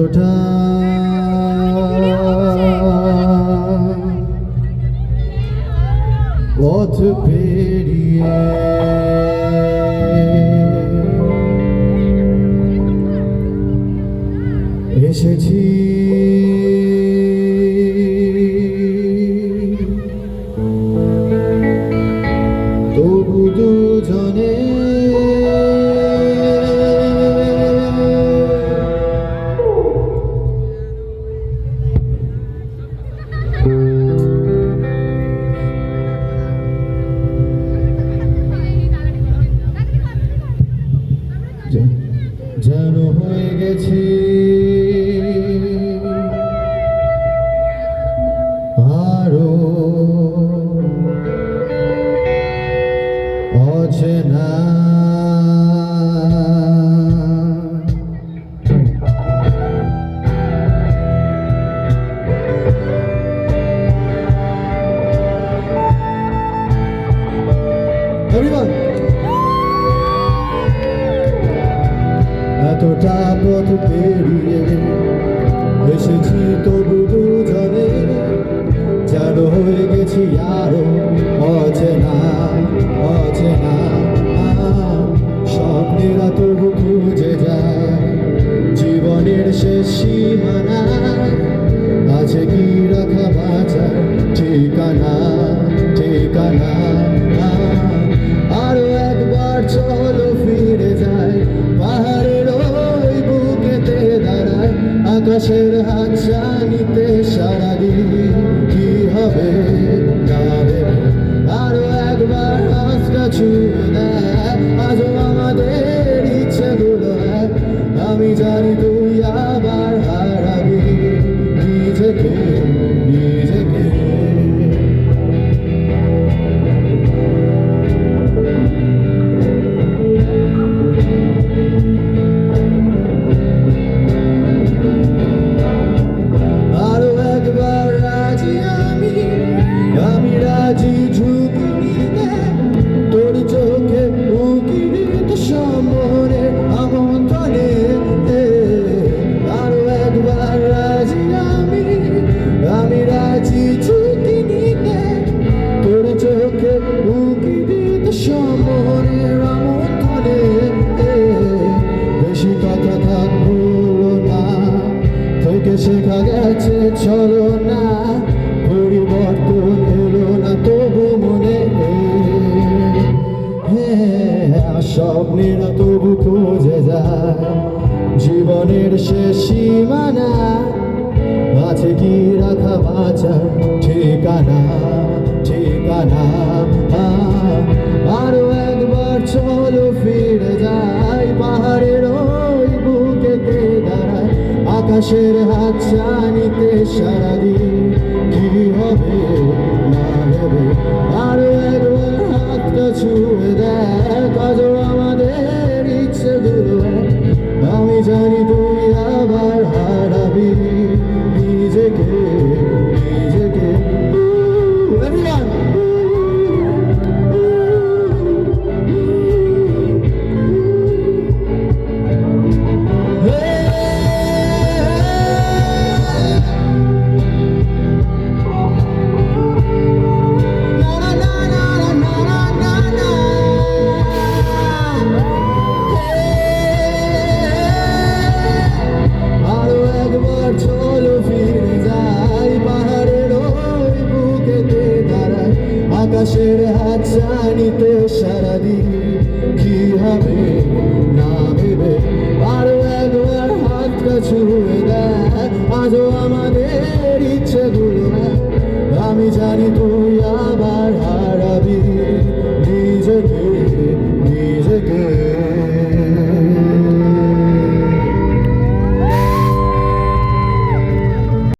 এতটা পথ পেরিয়ে এসেছি তবু দুজনে যেন হয়ে গেছি আরো অচেনা Everyone! এতটা পথ পেরিয়ে এসেছি তবু দুজনে যেন হয়ে গেছি আরো অচেনা অচেনা স্বপ্নেরা তবু খুঁজে যায় জীবনের শেষ সীমানা আছে কি রাখা বাঁচার ঠিকানা ঠিকানা আরো একবার চলো ফিরে যায় পাহাড়ের ওই বুকেতে দাঁড়ায় আকাশের হাত জানিতে সারাদিন কি হবে না ভেবে আরো একবার হাতটা ছুঁয়ে দেয় আজও আমাদের ইচ্ছেগুলো এক আমি জানি তুই আবার হারাবি নিজেকে নিজেকে রাজি ঝুঁকি নিতে তোর চোখে উকি দিতে সম্মনে আমন্ত্রণে আরো একবার রাজি আমি রাজি ঝুঁকি নিতে তোর চোখে উকি দিতে সম্মনে আমন্ত্রণে বেশি কথা থাকবো না থেকে শেখা গেছে চলো না পরিবর্তন এলো না তবু মনে স্বপ্নেরা তবু খুঁজে যায় জীবনের শেষ সীমানা আছে কি রাখা বাঁচার ঠিকানা ঠিকানা আরো একবার চলো ফিরে যাই পাহাড়ের ওই বুকেতে দাঁড়ায় আকাশের হাত জানিতে সারাদিন কি হবে না ভেবে আরো একবার হাতটা ছুঁয়ে দেয় কাজও আমাদের ইচ্ছেগুলো আমি জানি তুই আবার হারাবি নিজেকে নিজেকে আকাশের হাত জানিতে সারাদিন কি হবে